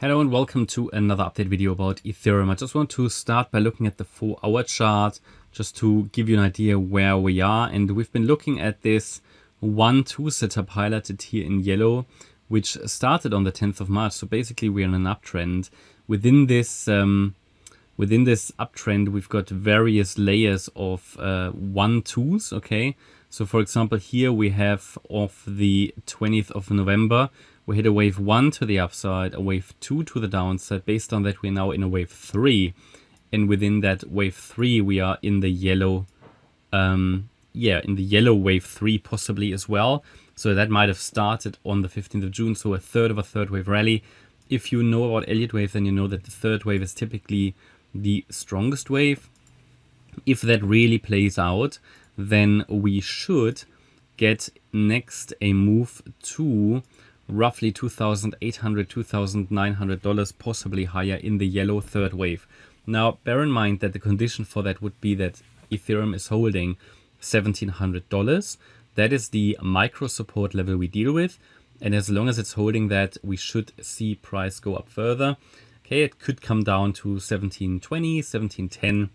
Hello and welcome to another update video about Ethereum. I just want to start by looking at the 4-hour chart just to give you an idea where we are. And we've been looking at this 1-2 setup highlighted here in yellow, which started on the 10th of March. So basically we're in an uptrend. Within this uptrend, we've got various layers of 1-2s, okay? So for example, here we have of the 20th of November, we hit a wave 1 to the upside, a wave 2 to the downside. Based on that, we're now in a wave 3. And within that wave 3, we are in the yellow, in the yellow wave 3 possibly as well. So that might have started on the 15th of June, so a third of a third wave rally. If you know about Elliott Waves, then you know that the third wave is typically the strongest wave. If that really plays out, then we should get next a move to roughly $2,800, $2,900, possibly higher in the yellow third wave. Now, bear in mind that the condition for that would be that Ethereum is holding $1,700. That is the micro support level we deal with. And as long as it's holding that, we should see price go up further. Okay, it could come down to 1720, 1710.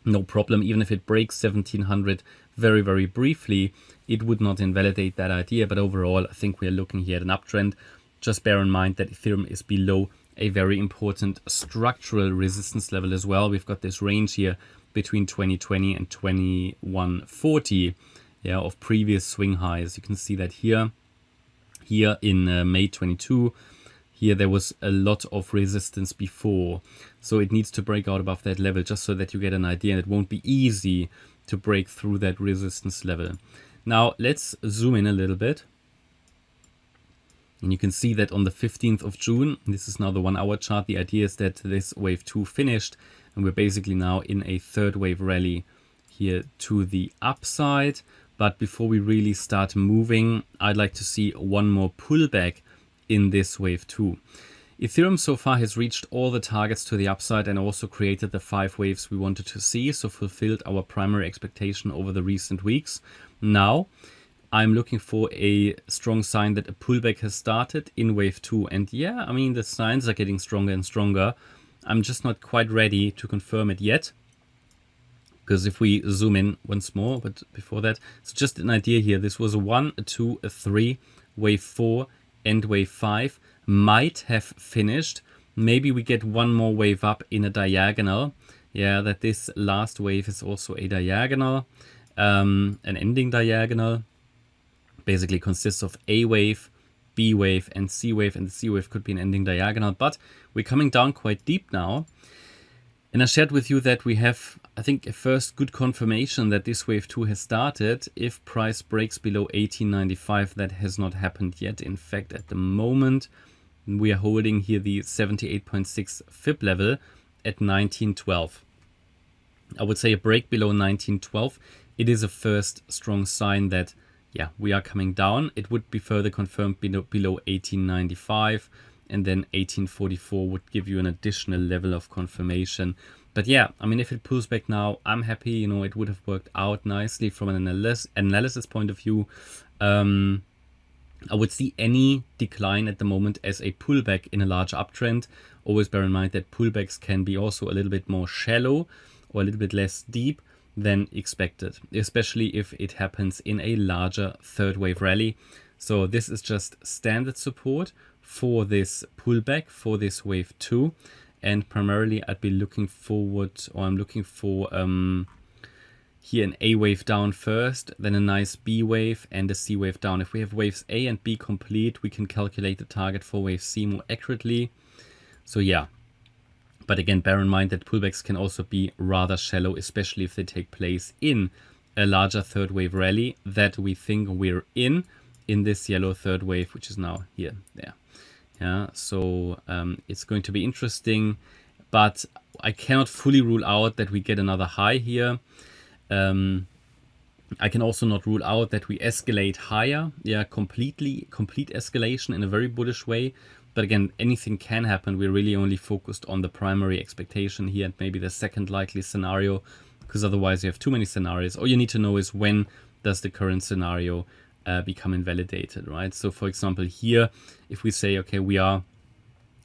No problem. Even if it breaks 1700 very, very briefly, it would not invalidate that idea. But overall, I think we are looking here at an uptrend. Just bear in mind that Ethereum is below a very important structural resistance level as well. We've got this range here between 2020 and 2140, of previous swing highs. You can see that here in May 22. Here there was a lot of resistance before, so it needs to break out above that level just so that you get an idea. And it won't be easy to break through that resistance level. Now let's zoom in a little bit. And you can see that on the 15th of June, this is now the 1-hour chart, the idea is that this wave 2 finished and we're basically now in a third wave rally here to the upside. But before we really start moving, I'd like to see one more pullback in this wave 2. Ethereum so far has reached all the targets to the upside and also created the 5 waves we wanted to see, so fulfilled our primary expectation over the recent weeks. Now I'm looking for a strong sign that a pullback has started in wave 2. And yeah, I mean, the signs are getting stronger and stronger. I'm just not quite ready to confirm it yet, because if we zoom in once more, but before that, it's just an idea here. This was a 1, a 2, a 3, wave 4, and wave 5 might have finished. Maybe we get one more wave up in a diagonal. Yeah, that this last wave is also a diagonal, an ending diagonal. Basically consists of A wave, B wave, and C wave, and the C wave could be an ending diagonal. But we're coming down quite deep now. And I shared with you that we have, I think, a first good confirmation that this wave 2 has started. If price breaks below 1895, that has not happened yet. In fact, at the moment, we are holding here the 78.6 fib level at 1912. I would say a break below 1912. It is a first strong sign that, yeah, we are coming down. It would be further confirmed below 1895. And then 1844 would give you an additional level of confirmation. But yeah, I mean, if it pulls back now, I'm happy. You know, it would have worked out nicely from an analysis point of view. I would see any decline at the moment as a pullback in a large uptrend. Always bear in mind that pullbacks can be also a little bit more shallow or a little bit less deep than expected, especially if it happens in a larger third wave rally. So this is just standard support for this pullback, for this wave 2. And primarily I'd be looking forward, or I'm looking for here an A wave down first, then a nice B wave and a C wave down. If we have waves A and B complete, we can calculate the target for wave C more accurately. So yeah, but again, bear in mind that pullbacks can also be rather shallow, especially if they take place in a larger third wave rally that we think we're in this yellow third wave, which is now here, there. Yeah, so it's going to be interesting, but I cannot fully rule out that we get another high here. I can also not rule out that we escalate higher. Yeah, complete escalation in a very bullish way. But again, anything can happen. We're really only focused on the primary expectation here and maybe the second likely scenario, because otherwise you have too many scenarios. All you need to know is when does the current scenario become invalidated, right? So for example, here, if we say, okay, we are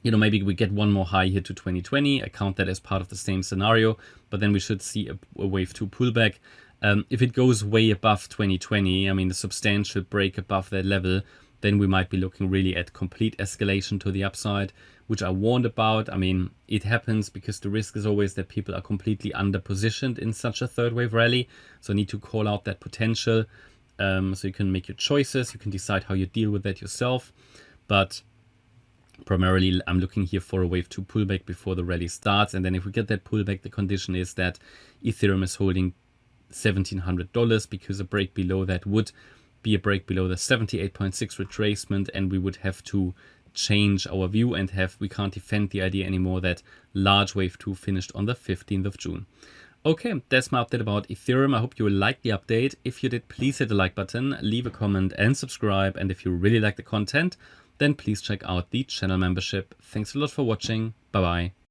maybe we get one more high here to 2020. I count that as part of the same scenario, but then we should see a wave 2 pullback. If it goes way above 2020, I mean, the substantial break above that level, then we might be looking really at complete escalation to the upside, which I warned about. I mean, it happens because the risk is always that people are completely underpositioned in such a third wave rally. So I need to call out that potential. So you can make your choices. You can decide how you deal with that yourself. But primarily, I'm looking here for a wave 2 pullback before the rally starts. And then if we get that pullback, the condition is that Ethereum is holding $1,700, because a break below that would be a break below the 78.6 retracement, and we would have to change our view and we can't defend the idea anymore that large wave 2 finished on the 15th of June. Okay, that's my update about Ethereum. I hope you liked the update. If you did, please hit the like button, leave a comment and subscribe. And if you really like the content, then please check out the channel membership. Thanks a lot for watching. Bye bye.